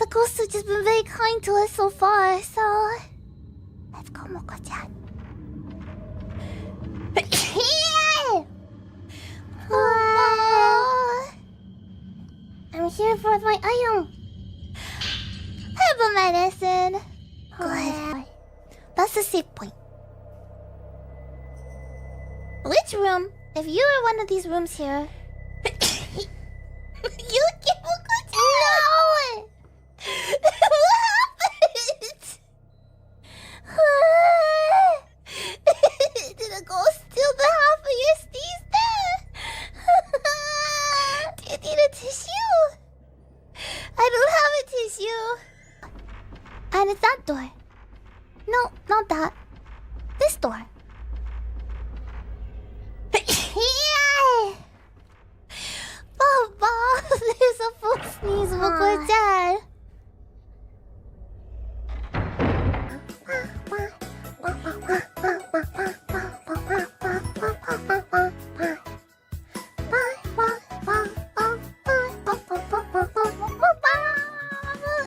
the ghosts have just been very kind to us so far, so... Let's go, Moco-chan. I'm here for my item. Herbal medicine. Good. That's the safe point. Which room? If you were one of these rooms here... You get Moco-chan! No! What happened? Did a ghost steal the half of your steez there? Do you need a tissue? I don't have a tissue. And it's that door. No, not that. This door. Baba, there's a full sneeze, Moco-chan.